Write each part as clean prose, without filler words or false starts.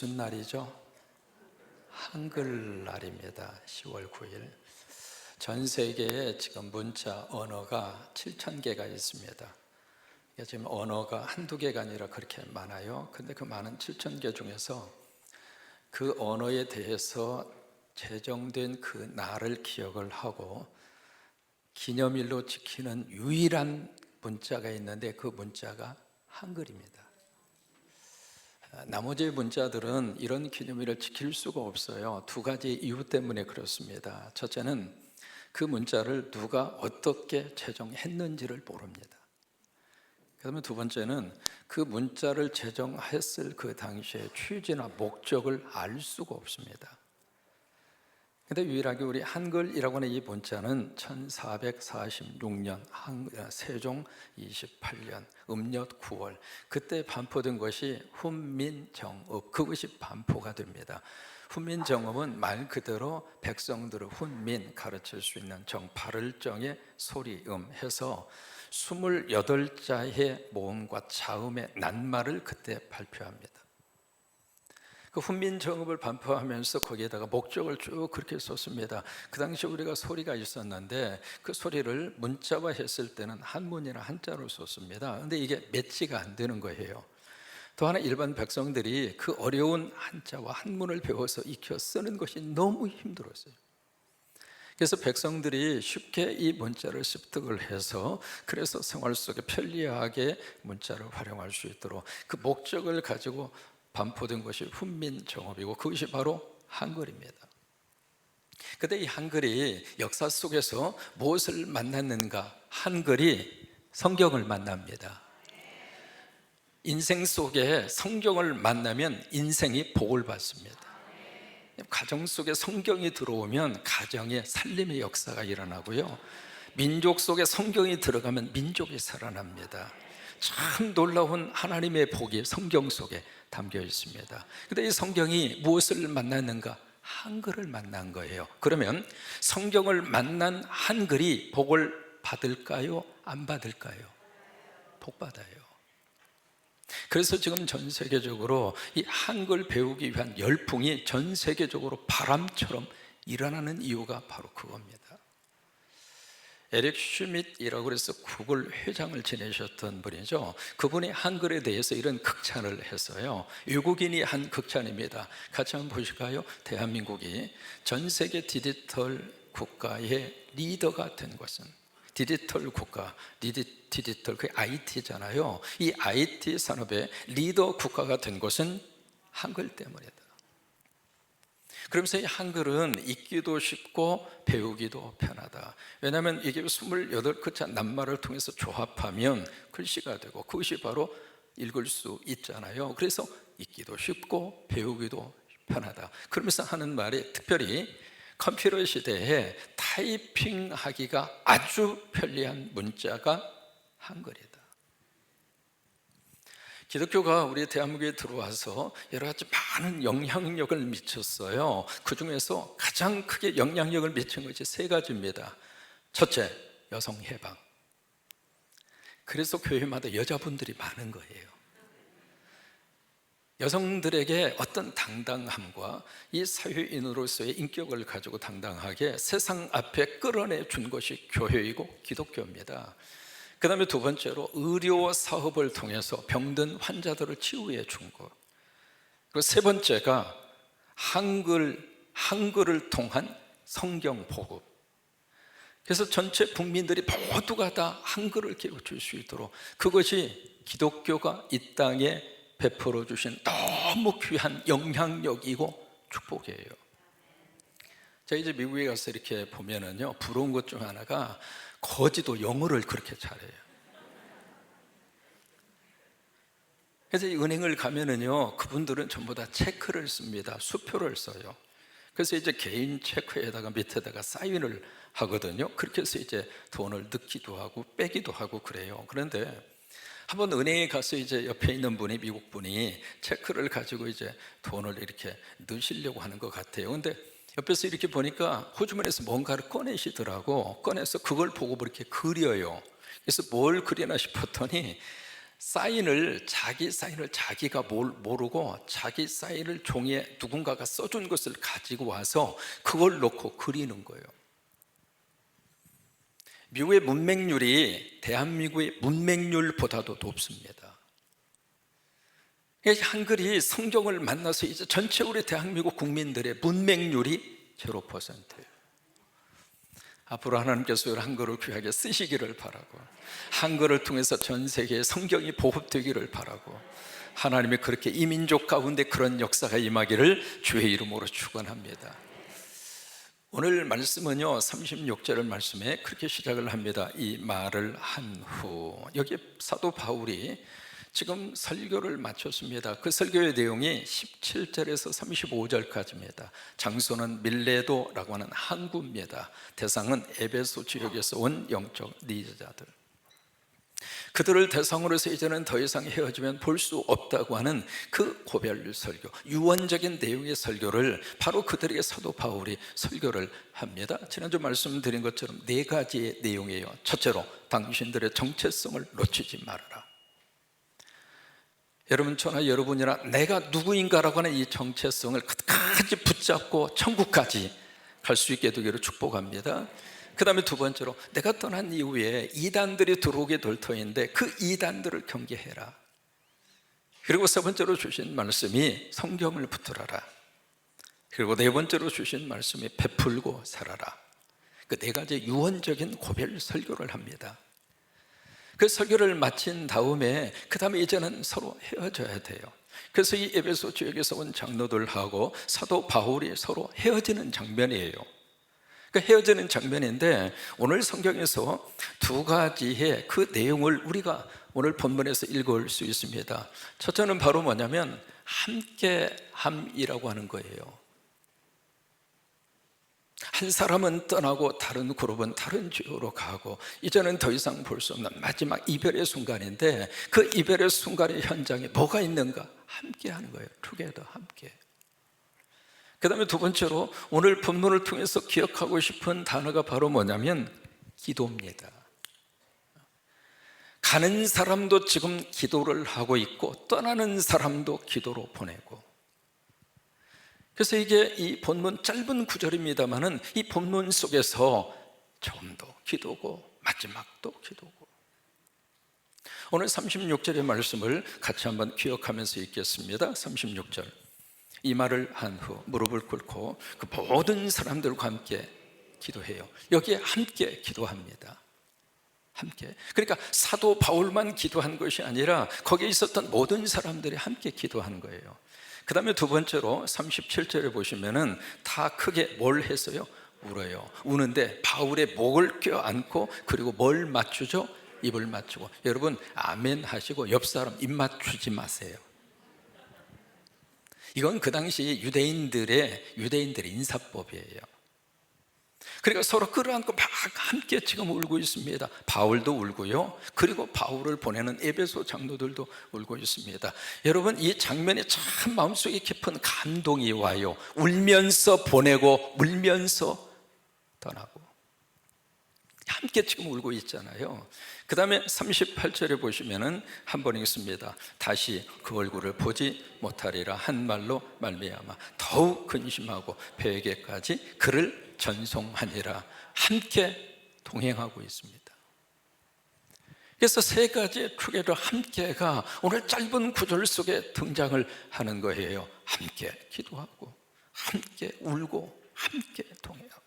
무슨 날이죠? 한글날입니다. 10월 9일. 전 세계에 지금 문자 언어가 7,000개가 있습니다. 지금 언어가 한두 개가 아니라 그렇게 많아요. 근데 그 많은 7,000개 중에서 그 언어에 대해서 제정된 그 날을 기억을 하고 기념일로 지키는 유일한 문자가 있는데 그 문자가 한글입니다. 나머지 문자들은 이런 기념일을 지킬 수가 없어요. 두 가지 이유 때문에 그렇습니다. 첫째는 그 문자를 누가 어떻게 제정했는지를 모릅니다. 그다음에 두 번째는 그 문자를 제정했을 그 당시의 취지나 목적을 알 수가 없습니다. 근데 유일하게 우리 한글이라고 하는 이 문자는 1446년 세종 28년 음력 9월 그때 반포된 것이 훈민정읍, 그것이 반포가 됩니다. 훈민정음은 말 그대로 백성들의 훈민, 가르칠 수 있는 정, 바를 정의 소리음 해서 28자의 모음과 자음의 낱말을 그때 발표합니다. 그 훈민정음을 반포하면서 거기에다가 목적을 쭉 그렇게 썼습니다. 그 당시 우리가 소리가 있었는데 그 소리를 문자화했을 때는 한문이나 한자로 썼습니다. 그런데 이게 매치가 안 되는 거예요. 또 하나 일반 백성들이 그 어려운 한자와 한문을 배워서 익혀 쓰는 것이 너무 힘들었어요. 그래서 백성들이 쉽게 이 문자를 습득을 해서 그래서 생활 속에 편리하게 문자를 활용할 수 있도록 그 목적을 가지고 반포된 것이 훈민정음이고 그것이 바로 한글입니다. 그런데 이 한글이 역사 속에서 무엇을 만났는가? 한글이 성경을 만납니다. 인생 속에 성경을 만나면 인생이 복을 받습니다. 가정 속에 성경이 들어오면 가정에 살림의 역사가 일어나고요, 민족 속에 성경이 들어가면 민족이 살아납니다. 참 놀라운 하나님의 복이 성경 속에 담겨 있습니다. 그런데 이 성경이 무엇을 만났는가? 한글을 만난 거예요. 그러면 성경을 만난 한글이 복을 받을까요? 안 받을까요? 복 받아요. 그래서 지금 전 세계적으로 이 한글 배우기 위한 열풍이 전 세계적으로 바람처럼 일어나는 이유가 바로 그겁니다. 에릭 슈밋이라고 해서 구글 회장을 지내셨던 분이죠. 그분이 한글에 대해서 이런 극찬을 했어요. 외국인이 한 극찬입니다. 같이 한번 보실까요? 대한민국이 전 세계 디지털 국가의 리더가 된 것은, 디지털 국가, 디지털 그 IT잖아요. 이 IT 산업의 리더 국가가 된 것은 한글 때문이다. 그러면서 이 한글은 읽기도 쉽고 배우기도 편하다. 왜냐하면 이게 28글자 낱말을 통해서 조합하면 글씨가 되고 그것이 바로 읽을 수 있잖아요. 그래서 읽기도 쉽고 배우기도 편하다. 그러면서 하는 말이 특별히 컴퓨터 시대에 타이핑하기가 아주 편리한 문자가 한글이다. 기독교가 우리 대한민국에 들어와서 여러 가지 많은 영향력을 미쳤어요. 그 중에서 가장 크게 영향력을 미친 것이 세 가지입니다. 첫째, 여성 해방. 그래서 교회마다 여자분들이 많은 거예요. 여성들에게 어떤 당당함과 이 사회인으로서의 인격을 가지고 당당하게 세상 앞에 끌어내 준 것이 교회이고 기독교입니다. 그 다음에 두 번째로 의료 사업을 통해서 병든 환자들을 치유해 준 것. 그리고 세 번째가 한글을 통한 성경 보급. 그래서 전체 국민들이 모두가 다 한글을 가르칠 수 있도록, 그것이 기독교가 이 땅에 베풀어 주신 너무 귀한 영향력이고 축복이에요. 제가 이제 미국에 가서 이렇게 보면은요, 부러운 것 중 하나가 거지도 영어를 그렇게 잘해요. 그래서 이 은행을 가면은요, 그분들은 전부 다 체크를 씁니다. 수표를 써요. 그래서 이제 개인 체크에다가 밑에다가 사인을 하거든요. 그렇게 해서 이제 돈을 넣기도 하고 빼기도 하고 그래요. 그런데 한번 은행에 가서 이제 옆에 있는 분이, 미국 분이 체크를 가지고 이제 돈을 이렇게 넣으시려고 하는 것 같아요. 근데 옆에서 이렇게 보니까 호주머니에서 뭔가를 꺼내시더라고. 꺼내서 그걸 보고 이렇게 그려요. 그래서 뭘 그리나 싶었더니 자기 사인을 자기가 모르고 자기 사인을 종이에 누군가가 써준 것을 가지고 와서 그걸 놓고 그리는 거예요. 미국의 문맹률이 대한민국의 문맹률보다도 높습니다. 한글이 성경을 만나서 이제 전체 우리 대한민국 국민들의 문맹률이 0%예요. 앞으로 하나님께서 한글을 귀하게 쓰시기를 바라고, 한글을 통해서 전 세계에 성경이 보급되기를 바라고, 하나님이 그렇게 이민족 가운데 그런 역사가 임하기를 주의 이름으로 축원합니다. 오늘 말씀은요 36절 말씀에 그렇게 시작을 합니다. 이 말을 한 후, 여기 사도 바울이 지금 설교를 마쳤습니다. 그 설교의 내용이 17절에서 35절까지입니다. 장소는 밀레도라고 하는 항구입니다. 대상은 에베소 지역에서 온 영적 리더자들, 그들을 대상으로 해서 이제는 더 이상 헤어지면 볼 수 없다고 하는 그 고별 설교, 유언적인 내용의 설교를 바로 그들에게 사도 바울이 설교를 합니다. 지난주 말씀드린 것처럼 4가지의 내용이에요. 첫째로, 당신들의 정체성을 놓치지 말아라. 여러분, 저나 여러분이나 내가 누구인가라고 하는 이 정체성을 끝까지 붙잡고 천국까지 갈 수 있게 되기를 축복합니다. 그 다음에 두 번째로, 내가 떠난 이후에 이단들이 들어오게 될 터인데 그 이단들을 경계해라. 그리고 세 번째로 주신 말씀이 성경을 붙들어라. 그리고 네 번째로 주신 말씀이 베풀고 살아라. 그 4가지 유언적인 고별 설교를 합니다. 그 설교를 마친 다음에 그 다음에 이제는 서로 헤어져야 돼요. 그래서 이 에베소 지역에서 온 장로들하고 사도 바울이 서로 헤어지는 장면이에요. 그 헤어지는 장면인데, 오늘 성경에서 2가지의 그 내용을 우리가 오늘 본문에서 읽을 수 있습니다. 첫째는 바로 뭐냐면 함께함이라고 하는 거예요. 한 사람은 떠나고 다른 그룹은 다른 지역으로 가고 이제는 더 이상 볼 수 없는 마지막 이별의 순간인데, 그 이별의 순간의 현장에 뭐가 있는가? 함께하는 거예요. together, 함께. 그 다음에 두 번째로 오늘 본문을 통해서 기억하고 싶은 단어가 바로 뭐냐면 기도입니다. 가는 사람도 지금 기도를 하고 있고 떠나는 사람도 기도로 보내고, 그래서 이게 이 본문 짧은 구절입니다만은 이 본문 속에서 처음도 기도고 마지막도 기도고. 오늘 36절의 말씀을 같이 한번 기억하면서 읽겠습니다. 36절, 이 말을 한 후 무릎을 꿇고 그 모든 사람들과 함께 기도해요. 여기에 함께 기도합니다. 함께. 그러니까 사도 바울만 기도한 것이 아니라 거기에 있었던 모든 사람들이 함께 기도하는 거예요. 그 다음에 두 번째로 37절에 보시면은 다 크게 뭘 했어요? 울어요. 우는데 바울의 목을 껴안고, 그리고 뭘 맞추죠? 입을 맞추고. 여러분, 아멘 하시고 옆 사람 입 맞추지 마세요. 이건 그 당시 유대인들의 인사법이에요. 그러니까 서로 끌어안고 막 함께 지금 울고 있습니다. 바울도 울고요, 그리고 바울을 보내는 에베소 장로들도 울고 있습니다. 여러분, 이 장면에 참 마음속에 깊은 감동이 와요. 울면서 보내고 울면서 떠나고 함께 지금 울고 있잖아요. 그 다음에 38절에 보시면은 한번 읽습니다. 다시 그 얼굴을 보지 못하리라 한 말로 말미암아 더욱 근심하고 배에게까지 그를 전송하니라. 함께 동행하고 있습니다. 그래서 3가지의 투게더, 함께가 오늘 짧은 구절 속에 등장을 하는 거예요. 함께 기도하고, 함께 울고, 함께 동행하고.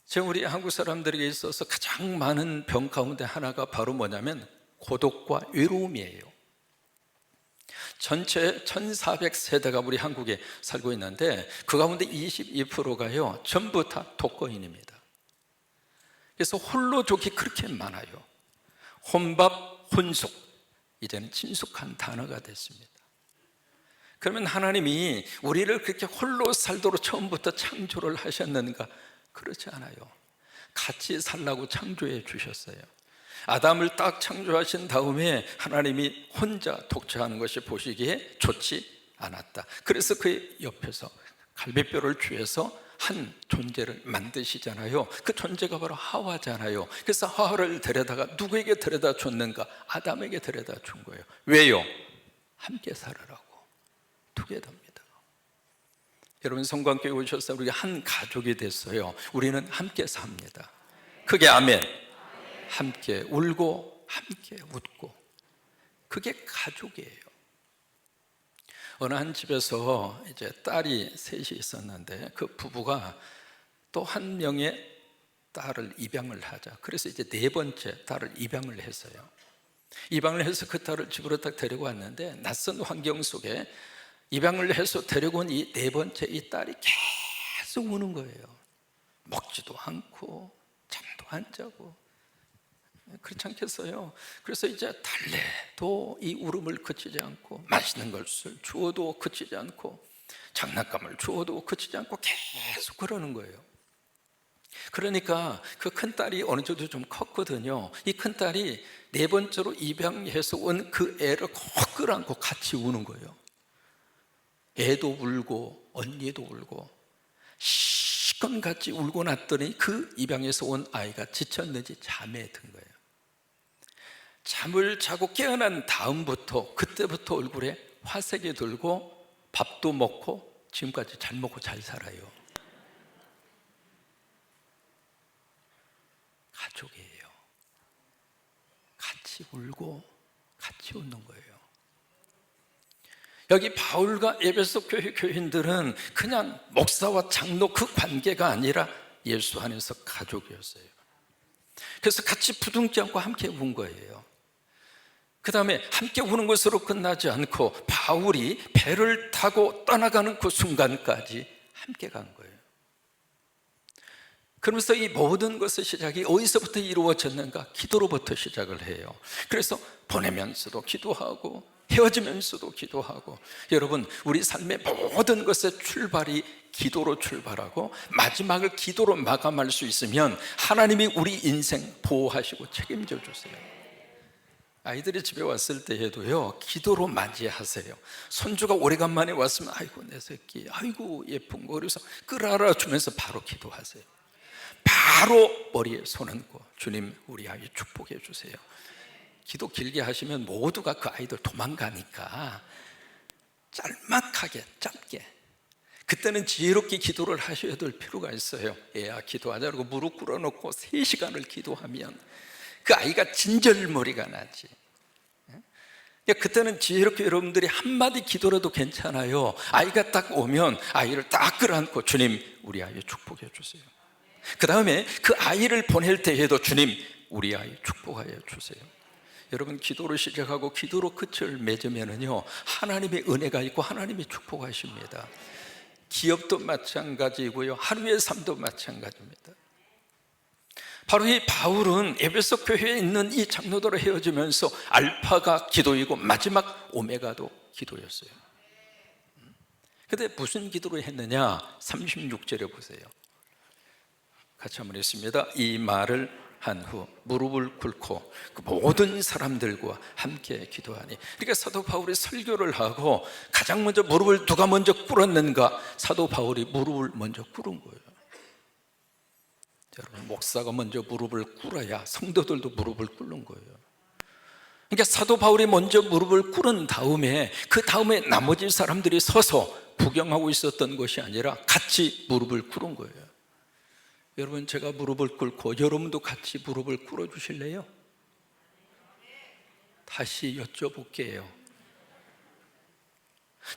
지금 우리 한국 사람들에게 있어서 가장 많은 병 가운데 하나가 바로 뭐냐면 고독과 외로움이에요. 전체 1400세대가 우리 한국에 살고 있는데 그 가운데 22%가요 전부 다 독거인입니다. 그래서 홀로족이 그렇게 많아요. 혼밥, 혼숙, 이제는 친숙한 단어가 됐습니다. 그러면 하나님이 우리를 그렇게 홀로 살도록 처음부터 창조를 하셨는가? 그렇지 않아요. 같이 살라고 창조해 주셨어요. 아담을 딱 창조하신 다음에 하나님이 혼자 독처하는 것이 보시기에 좋지 않았다. 그래서 그의 옆에서 갈비뼈를 쥐어서 한 존재를 만드시잖아요. 그 존재가 바로 하와잖아요. 그래서 하와를 데려다가 누구에게 데려다 줬는가? 아담에게 데려다 준 거예요. 왜요? 함께 살으라고. 투게더입니다. 여러분, 성광교회 오셔서 우리가 한 가족이 됐어요. 우리는 함께 삽니다. 그게 아멘. 함께 울고 함께 웃고, 그게 가족이에요. 어느 한 집에서 이제 딸이 셋이 있었는데 그 부부가 또 한 명의 딸을 입양을 하자. 그래서 이제 네 번째 딸을 입양을 했어요. 입양을 해서 그 딸을 집으로 딱 데리고 왔는데 낯선 환경 속에 입양을 해서 데리고 온 이 네 번째 이 딸이 계속 우는 거예요. 먹지도 않고 잠도 안 자고. 그렇지 않겠어요? 그래서 이제 달래도 이 울음을 그치지 않고, 맛있는 것을 주어도 그치지 않고, 장난감을 주어도 그치지 않고 계속 그러는 거예요. 그러니까 그 큰딸이 어느 정도 좀 컸거든요. 이 큰딸이 네 번째로 입양해서 온 그 애를 꼭 끌어안고 같이 우는 거예요. 애도 울고 언니도 울고 시건같이 울고 났더니 그 입양해서 온 아이가 지쳤는지 잠에 든 거예요. 잠을 자고 깨어난 다음부터, 그때부터 얼굴에 화색이 들고 밥도 먹고 지금까지 잘 먹고 잘 살아요. 가족이에요. 같이 울고 같이 웃는 거예요. 여기 바울과 에베소 교회 교인들은 그냥 목사와 장로 그 관계가 아니라 예수 안에서 가족이었어요. 그래서 같이 부둥지 않고 함께 운 거예요. 그 다음에 함께 우는 것으로 끝나지 않고 바울이 배를 타고 떠나가는 그 순간까지 함께 간 거예요. 그러면서 이 모든 것의 시작이 어디서부터 이루어졌는가? 기도로부터 시작을 해요. 그래서 보내면서도 기도하고 헤어지면서도 기도하고, 여러분, 우리 삶의 모든 것의 출발이 기도로 출발하고 마지막을 기도로 마감할 수 있으면 하나님이 우리 인생 보호하시고 책임져 주세요. 아이들이 집에 왔을 때에도요, 기도로 맞이하세요. 손주가 오래간만에 왔으면 아이고 내 새끼, 아이고 예쁜 거, 그래서 끌어안아 주면서 바로 기도하세요. 바로 머리에 손 얹고 주님 우리 아이 축복해 주세요. 기도 길게 하시면 모두가 그 아이들 도망가니까 짤막하게 짧게, 그때는 지혜롭게 기도를 하셔야 될 필요가 있어요. 애야 기도하자고 무릎 꿇어놓고 3시간을 기도하면 그 아이가 진절머리가 나지. 그때는 지혜롭게 여러분들이 한마디 기도라도 괜찮아요. 아이가 딱 오면 아이를 딱 끌어안고 주님 우리 아이 축복해 주세요. 그 다음에 그 아이를 보낼 때에도 주님 우리 아이 축복하여 주세요. 여러분, 기도로 시작하고 기도로 끝을 맺으면은요, 하나님의 은혜가 있고 하나님이 축복하십니다. 기업도 마찬가지고요, 하루의 삶도 마찬가지입니다. 바로 이 바울은 에베소 교회에 있는 이 장로들을 헤어지면서 알파가 기도이고 마지막 오메가도 기도였어요. 근데 무슨 기도를 했느냐? 36절에 보세요. 같이 한번 했습니다. 이 말을 한 후 무릎을 꿇고 그 모든 사람들과 함께 기도하니. 그러니까 사도 바울이 설교를 하고 가장 먼저 무릎을 누가 먼저 꿇었는가? 사도 바울이 무릎을 먼저 꿇은 거예요. 여러분, 목사가 먼저 무릎을 꿇어야 성도들도 무릎을 꿇는 거예요. 그러니까 사도 바울이 먼저 무릎을 꿇은 다음에 그 다음에 나머지 사람들이 서서 구경하고 있었던 것이 아니라 같이 무릎을 꿇은 거예요. 여러분, 제가 무릎을 꿇고 여러분도 같이 무릎을 꿇어 주실래요? 다시 여쭤볼게요.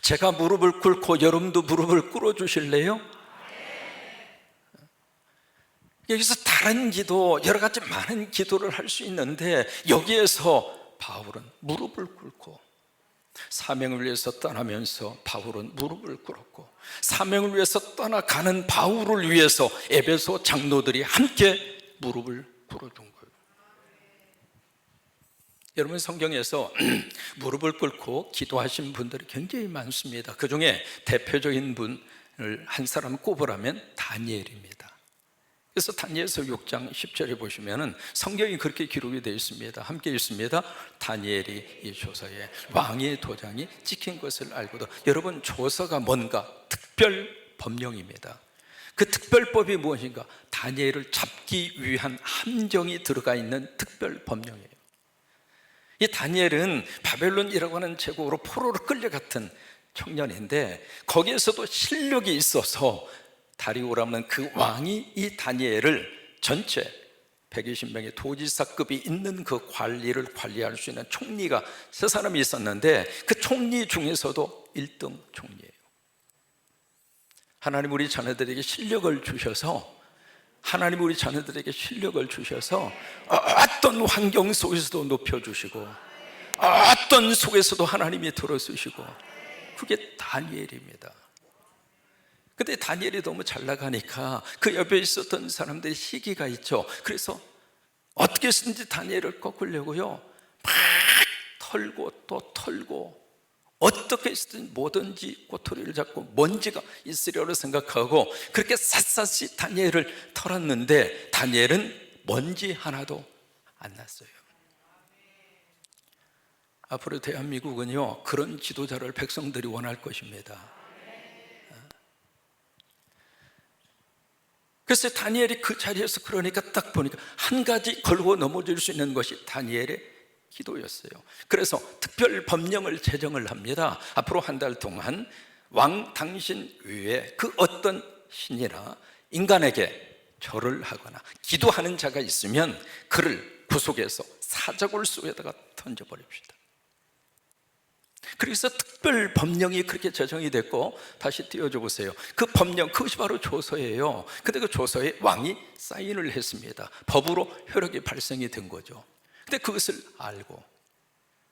제가 무릎을 꿇고 여러분도 무릎을 꿇어 주실래요? 여기서 다른 기도, 여러 가지 많은 기도를 할 수 있는데 여기에서 바울은 무릎을 꿇고, 사명을 위해서 떠나면서 바울은 무릎을 꿇었고, 사명을 위해서 떠나가는 바울을 위해서 에베소 장로들이 함께 무릎을 꿇어준 거예요. 여러분, 성경에서 무릎을 꿇고 기도하신 분들이 굉장히 많습니다. 그 중에 대표적인 분을 한 사람 꼽으라면 다니엘입니다. 그래서 다니엘서 6장 10절에 보시면은 성경이 그렇게 기록이 되어 있습니다. 함께 읽습니다. 다니엘이 이 조서에 왕의 도장이 찍힌 것을 알고도. 여러분, 조서가 뭔가? 특별 법령입니다. 그 특별법이 무엇인가? 다니엘을 잡기 위한 함정이 들어가 있는 특별 법령이에요. 이 다니엘은 바벨론이라고 하는 제국으로 포로로 끌려갔던 청년인데, 거기에서도 실력이 있어서 다리오라는 그 왕이 이 다니엘을 전체 120명의 도지사급이 있는 그 관리를 관리할 수 있는 총리가 세 사람이 있었는데, 그 총리 중에서도 1등 총리예요. 하나님 우리 자녀들에게 실력을 주셔서, 어떤 환경 속에서도 높여주시고, 어떤 속에서도 하나님이 들어주시고, 그게 다니엘입니다. 근데 다니엘이 너무 잘 나가니까 그 옆에 있었던 사람들이 시기가 있죠. 그래서 어떻게 해서든지 다니엘을 꺾으려고요, 막 털고 또 털고, 어떻게 해서든 뭐든지 꼬투리를 잡고 먼지가 있으려고 생각하고 그렇게 샅샅이 다니엘을 털었는데, 다니엘은 먼지 하나도 안 났어요. 앞으로 대한민국은요, 그런 지도자를 백성들이 원할 것입니다. 그래서 다니엘이 그 자리에서, 그러니까 딱 보니까 한 가지 걸고 넘어질 수 있는 것이 다니엘의 기도였어요. 그래서 특별 법령을 제정을 합니다. 앞으로 한 달 동안 왕 당신 외에 그 어떤 신이나 인간에게 절을 하거나 기도하는 자가 있으면 그를 구속해서 사자굴 속에다가 던져버립시다. 그래서 특별 법령이 그렇게 제정이 됐고, 다시 띄워줘 보세요. 그 법령, 그것이 바로 조서예요. 근데 그 조서에 왕이 사인을 했습니다. 법으로 효력이 발생이 된 거죠. 근데 그것을 알고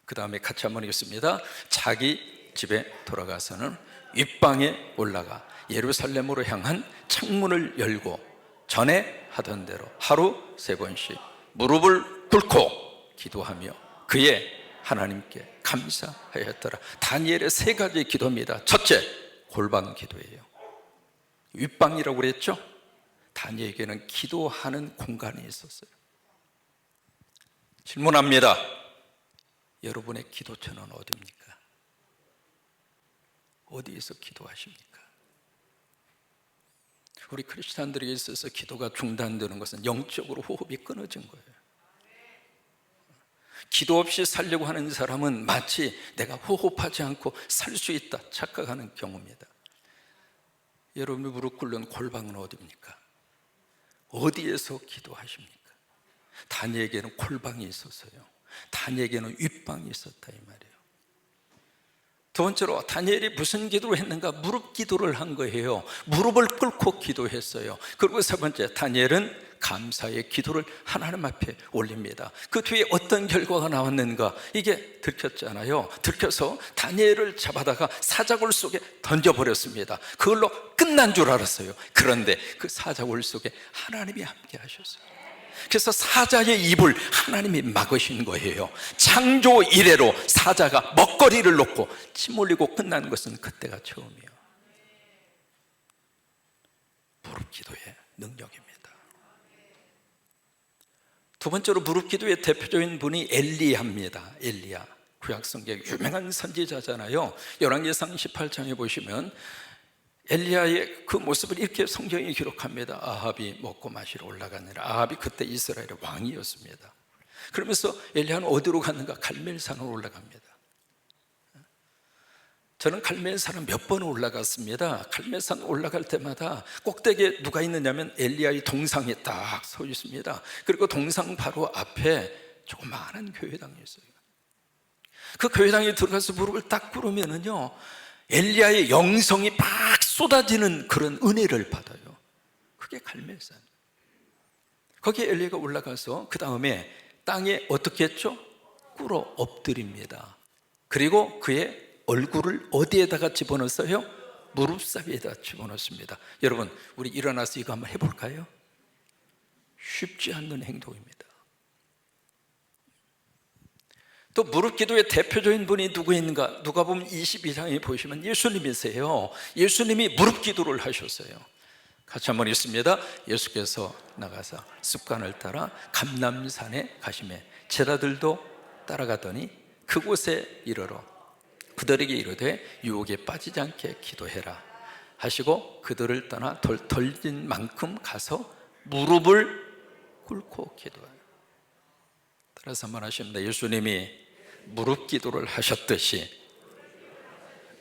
그 다음에 같이 한번 읽겠습니다. 자기 집에 돌아가서는 윗방에 올라가 예루살렘으로 향한 창문을 열고 전에 하던 대로 하루 3번씩 무릎을 꿇고 기도하며 그의 하나님께 감사하였더라. 다니엘의 3가지 기도입니다. 첫째, 골방 기도예요. 윗방이라고 그랬죠? 다니엘에게는 기도하는 공간이 있었어요. 질문합니다. 여러분의 기도처는 어디입니까? 어디에서 기도하십니까? 우리 크리스찬들에게 있어서 기도가 중단되는 것은 영적으로 호흡이 끊어진 거예요. 기도 없이 살려고 하는 사람은 마치 내가 호흡하지 않고 살 수 있다 착각하는 경우입니다. 여러분이 무릎 꿇는 골방은 어디입니까? 어디에서 기도하십니까? 다니엘에게는 골방이 있었어요. 다니엘에게는 윗방이 있었다 이 말이에요. 두 번째로 다니엘이 무슨 기도를 했는가? 무릎 기도를 한 거예요. 무릎을 꿇고 기도했어요. 그리고 세 번째, 다니엘은 감사의 기도를 하나님 앞에 올립니다. 그 뒤에 어떤 결과가 나왔는가? 이게 들켰잖아요. 들켜서 다니엘을 잡아다가 사자굴 속에 던져버렸습니다. 그걸로 끝난 줄 알았어요. 그런데 그 사자굴 속에 하나님이 함께 하셨어요. 그래서 사자의 입을 하나님이 막으신 거예요. 창조 이래로 사자가 먹거리를 놓고 침 흘리고 끝난 것은 그때가 처음이에요. 무릎 기도의 능력입니다. 두 번째로 무릎 기도의 대표적인 분이 엘리야입니다. 엘리야, 구약성경의 유명한 선지자잖아요. 열왕기상 18장에 보시면 엘리야의 그 모습을 이렇게 성경이 기록합니다. 아합이 먹고 마시러 올라가느라. 아합이 그때 이스라엘의 왕이었습니다. 그러면서 엘리야는 어디로 갔는가? 갈멜산으로 올라갑니다. 저는 갈멜산을 몇 번 올라갔습니다. 갈멜산 올라갈 때마다 꼭대기에 누가 있느냐면 엘리야의 동상이 딱 서 있습니다. 그리고 동상 바로 앞에 조그마한 교회당이 있어요. 그 교회당에 들어가서 무릎을 딱 꿇으면은요, 엘리야의 영성이 막 쏟아지는 그런 은혜를 받아요. 그게 갈멜산. 거기에 엘리야가 올라가서 그 다음에 땅에 어떻게 했죠? 꿇어 엎드립니다. 그리고 그의 얼굴을 어디에다가 집어넣었어요? 무릎사위에다 집어넣습니다. 여러분, 우리 일어나서 이거 한번 해볼까요? 쉽지 않는 행동입니다. 또 무릎 기도의 대표적인 분이 누구 있는가? 누가복음 22장에 보시면 예수님이세요. 예수님이 무릎 기도를 하셨어요. 같이 한번 읽습니다. 예수께서 나가사 습관을 따라 감람산에 가시매 제자들도 따라가더니 그곳에 이르러 그들에게 이르되 유혹에 빠지지 않게 기도해라. 하시고 그들을 떠나 덜진 만큼 가서 무릎을 꿇고 기도해요. 따라서 말하십니다. 예수님이 무릎 기도를 하셨듯이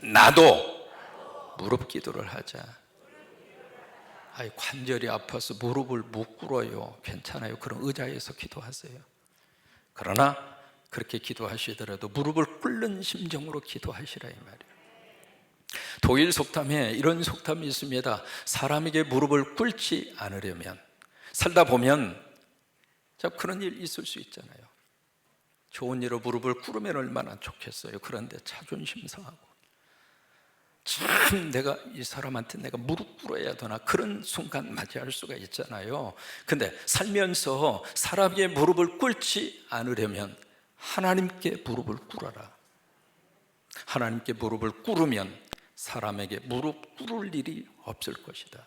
나도 무릎 기도를 하자. 아이, 관절이 아파서 무릎을 못 꿇어요. 괜찮아요. 그럼 의자에서 기도하세요. 그러나 그렇게 기도하시더라도 무릎을 꿇는 심정으로 기도하시라 이 말이에요. 독일 속담에 이런 속담이 있습니다. 사람에게 무릎을 꿇지 않으려면, 살다 보면 그런 일 있을 수 있잖아요. 좋은 일로 무릎을 꿇으면 얼마나 좋겠어요. 그런데 자존심 상하고 참 내가 이 사람한테 내가 무릎 꿇어야 되나, 그런 순간 맞이할 수가 있잖아요. 근데 살면서 사람에게 무릎을 꿇지 않으려면 하나님께 무릎을 꿇어라. 하나님께 무릎을 꿇으면 사람에게 무릎 꿇을 일이 없을 것이다.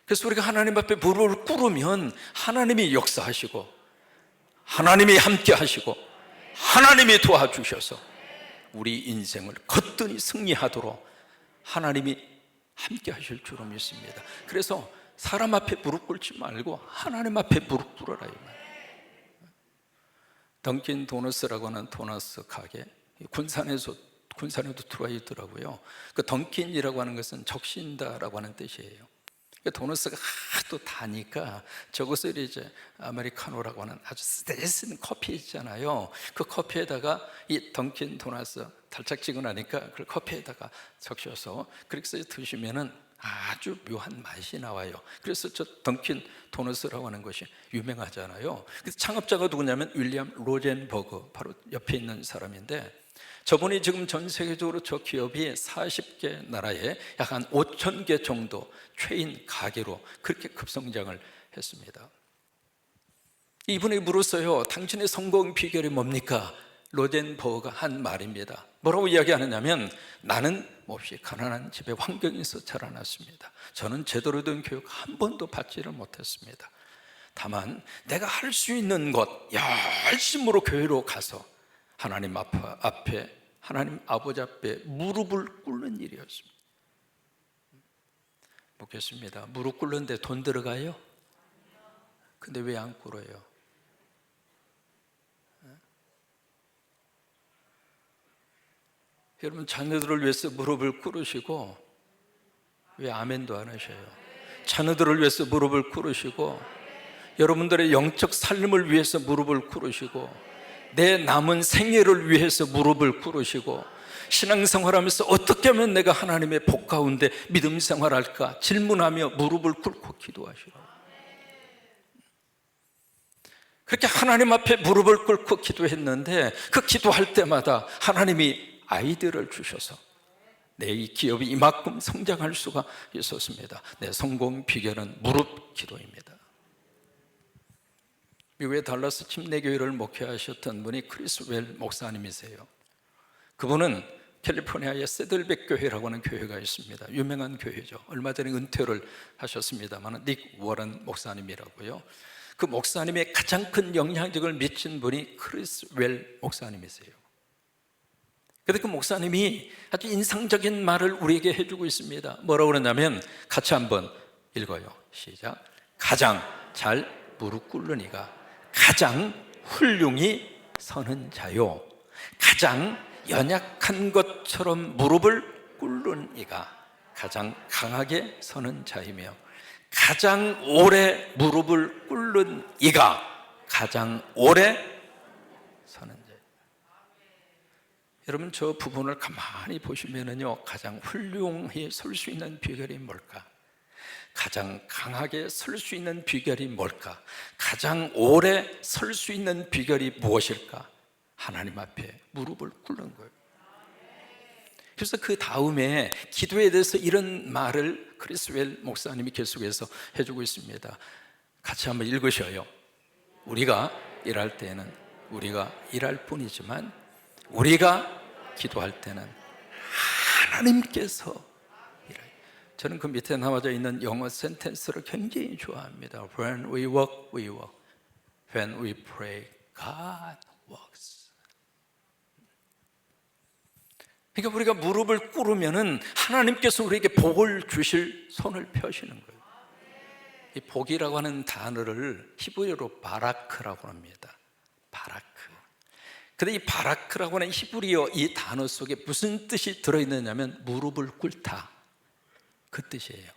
그래서 우리가 하나님 앞에 무릎을 꿇으면 하나님이 역사하시고 하나님이 함께 하시고 하나님이 도와주셔서 우리 인생을 거뜬히 승리하도록 하나님이 함께 하실 줄로 믿습니다. 그래서 사람 앞에 무릎 꿇지 말고 하나님 앞에 무릎 꿇어라 이 말이에요. 던킨 도너스라고 하는 도너스 가게, 군산에도 들어와 있더라고요. 그 던킨이라고 하는 것은 적신다라고 하는 뜻이에요. 도너스가 하도 다니까 저것을 이제 아메리카노라고 하는 아주 세신 커피 있잖아요. 그 커피에다가 이 던킨 도너스 달짝지근하니까 그걸 커피에다가 적셔서 그렇게 드시면은 아주 묘한 맛이 나와요. 그래서 저 던킨 도너스라고 하는 것이 유명하잖아요. 그래서 창업자가 누구냐면 윌리엄 로젠버그, 바로 옆에 있는 사람인데, 저분이 지금 전 세계적으로 저 기업이 40개 나라에 약 한 5천 개 정도 체인 가게로 그렇게 급성장을 했습니다. 이분에게 물었어요. 당신의 성공 비결이 뭡니까? 로젠버그가 한 말입니다. 뭐라고 이야기하느냐면, 나는 몹시 가난한 집에 환경에서 자라났습니다. 저는 제대로 된 교육 한 번도 받지를 못했습니다. 다만 내가 할 수 있는 것 열심으로 교회로 가서 하나님 앞에 하나님 아버지 앞에 무릎을 꿇는 일이었습니다. 묻겠습니다. 무릎 꿇는데 돈 들어가요? 근데 왜 안 꿇어요? 여러분, 자녀들을 위해서 무릎을 꿇으시고 왜 아멘도 안 하셔요? 자녀들을 위해서 무릎을 꿇으시고 여러분들의 영적 삶을 위해서 무릎을 꿇으시고 내 남은 생애를 위해서 무릎을 꿇으시고 신앙생활하면서 어떻게 하면 내가 하나님의 복 가운데 믿음 생활할까 질문하며 무릎을 꿇고 기도하시라고. 그렇게 하나님 앞에 무릎을 꿇고 기도했는데 그 기도할 때마다 하나님이 아이디어를 주셔서 내 이 기업이 이만큼 성장할 수가 있었습니다. 내 성공 비결은 무릎 기도입니다. 미국의 달라스 침례교회를 목회하셨던 분이 크리스 웰 목사님이세요. 그분은 캘리포니아의 세들백 교회라고 하는 교회가 있습니다. 유명한 교회죠. 얼마 전에 은퇴를 하셨습니다만 닉 워런 목사님이라고요. 그 목사님의 가장 큰 영향력을 미친 분이 크리스 웰 목사님이세요. 그런데 그 목사님이 아주 인상적인 말을 우리에게 해주고 있습니다. 뭐라고 그러냐면, 같이 한번 읽어요. 시작. 가장 잘 무릎 꿇는 이가 가장 훌륭히 서는 자요, 가장 연약한 것처럼 무릎을 꿇는 이가 가장 강하게 서는 자이며, 가장 오래 무릎을 꿇는 이가 가장 오래 서는 자예요. 여러분, 저 부분을 가만히 보시면은요, 가장 훌륭히 설 수 있는 비결이 뭘까? 가장 강하게 설 수 있는 비결이 뭘까? 가장 오래 설 수 있는 비결이 무엇일까? 하나님 앞에 무릎을 꿇는 거예요. 그래서 그 다음에 기도에 대해서 이런 말을 크리스 웰 목사님이 계속해서 해주고 있습니다. 같이 한번 읽으셔요. 우리가 일할 때는 우리가 일할 뿐이지만 우리가 기도할 때는 하나님께서, 저는 그 밑에 나와져 있는 영어 센텐스를 굉장히 좋아합니다. When we work, we work. When we pray, God works. 그러니까 우리가 무릎을 꿇으면은 하나님께서 우리에게 복을 주실 손을 펴시는 거예요. 이 복이라고 하는 단어를 히브리어로 바라크라고 합니다. 바라크. 근데 이 바라크라고 하는 히브리어 이 단어 속에 무슨 뜻이 들어있느냐면 무릎을 꿇다, 그 뜻이에요.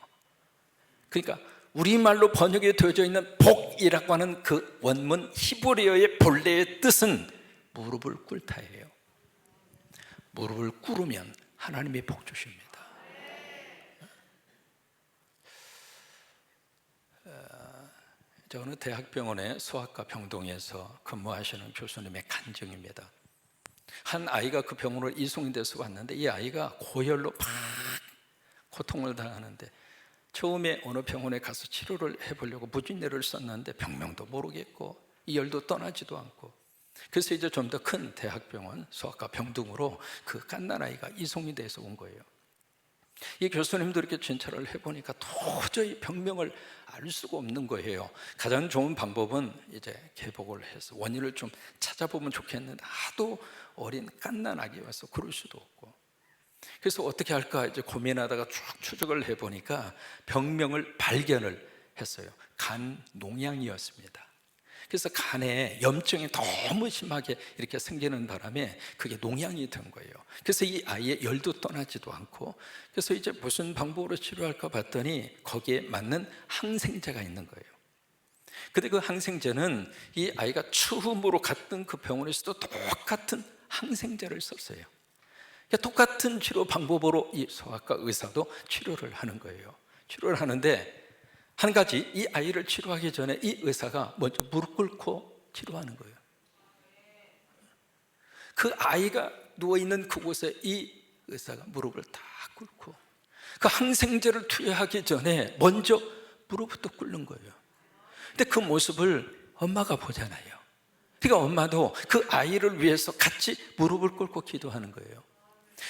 그러니까 우리말로 번역이 되어져 있는 복이라고 하는 그 원문 히브리어의 본래의 뜻은 무릎을 꿇다예요. 무릎을 꿇으면 하나님의 복 주십니다. 저는 대학병원의 소아과 병동에서 근무하시는 교수님의 간증입니다. 한 아이가 그 병원으로 이송이 돼서 왔는데 이 아이가 고열로 막 고통을 당하는데 처음에 어느 병원에 가서 치료를 해보려고 무진내를 썼는데 병명도 모르겠고 이 열도 떠나지도 않고, 그래서 이제 좀 더 큰 대학병원 소아과 병동으로 그 갓난아이가 이송이 돼서 온 거예요. 이 교수님도 이렇게 진찰을 해보니까 도저히 병명을 알 수가 없는 거예요. 가장 좋은 방법은 이제 개복을 해서 원인을 좀 찾아보면 좋겠는데 하도 어린 갓난아기 와서 그럴 수도 없고, 그래서 어떻게 할까 이제 고민하다가 쭉 추적을 해보니까 병명을 발견을 했어요. 간 농양이었습니다. 그래서 간에 염증이 너무 심하게 이렇게 생기는 바람에 그게 농양이 된 거예요. 그래서 이 아이의 열도 떠나지도 않고, 그래서 이제 무슨 방법으로 치료할까 봤더니 거기에 맞는 항생제가 있는 거예요. 근데 그 항생제는 이 아이가 처음으로 갔던 그 병원에서도 똑같은 항생제를 썼어요. 그러니까 똑같은 치료 방법으로 이 소아과 의사도 치료를 하는 거예요. 치료를 하는데 한 가지, 이 아이를 치료하기 전에 이 의사가 먼저 무릎 꿇고 치료하는 거예요. 그 아이가 누워있는 그곳에 이 의사가 무릎을 다 꿇고 그 항생제를 투여하기 전에 먼저 무릎부터 꿇는 거예요. 근데 그 모습을 엄마가 보잖아요. 그러니까 엄마도 그 아이를 위해서 같이 무릎을 꿇고 기도하는 거예요.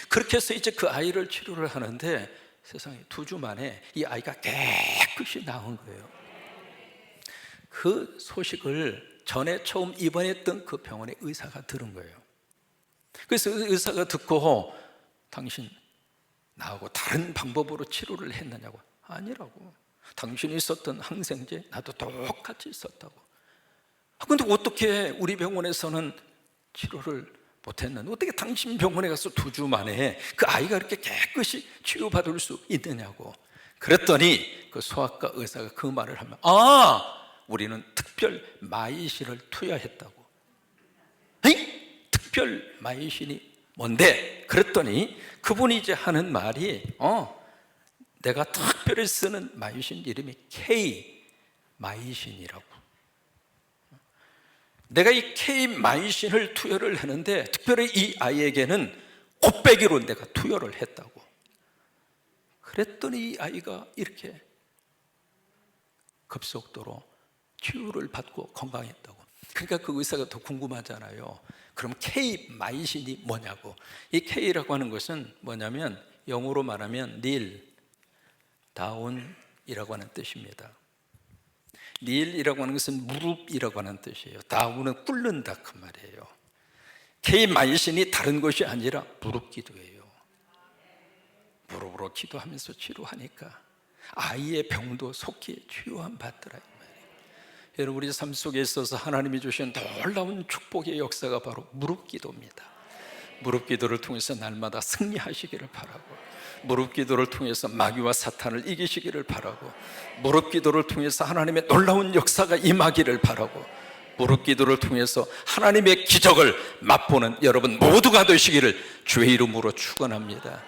그렇게 해서 이제 그 아이를 치료를 하는데 세상에 2주 만에 이 아이가 깨끗이 나온 거예요. 그 소식을 전에 처음 입원했던 그 병원의 의사가 들은 거예요. 그래서 의사가 듣고 당신 나하고 다른 방법으로 치료를 했느냐고. 아니라고. 당신이 썼던 항생제 나도 똑같이 썼다고. 근데 어떻게 우리 병원에서는 치료를 못했는데 어떻게 당신 병원에 가서 2주 만에 그 아이가 이렇게 깨끗이 치유받을 수 있느냐고. 그랬더니 그 소아과 의사가 그 말을 하면 우리는 특별 마이신을 투여했다고. 에이? 특별 마이신이 뭔데? 그랬더니 그분이 이제 하는 말이 내가 특별히 쓰는 마이신 이름이 K 마이신이라고. 내가 이 K 마이신을 투여를 하는데 특별히 이 아이에게는 곱빼기로 내가 투여를 했다고. 그랬더니 이 아이가 이렇게 급속도로 치유를 받고 건강했다고. 그러니까 그 의사가 더 궁금하잖아요. 그럼 K 마이신이 뭐냐고. 이 K라고 하는 것은 뭐냐면 영어로 말하면 닐 다운이라고 하는 뜻입니다. 닐이라고 하는 것은 무릎이라고 하는 뜻이에요. 다운은 꿇는다 그 말이에요. K 마이신이 다른 것이 아니라 무릎 기도예요. 무릎으로 기도하면서 치료하니까 아이의 병도 속히 치유함 받더라 이 말이에요. 여러분, 우리 삶 속에 있어서 하나님이 주신 놀라운 축복의 역사가 바로 무릎 기도입니다. 무릎 기도를 통해서 날마다 승리하시기를 바라고, 무릎 기도를 통해서 마귀와 사탄을 이기시기를 바라고, 무릎 기도를 통해서 하나님의 놀라운 역사가 임하기를 바라고, 무릎 기도를 통해서 하나님의 기적을 맛보는 여러분 모두가 되시기를 주의 이름으로 축원합니다.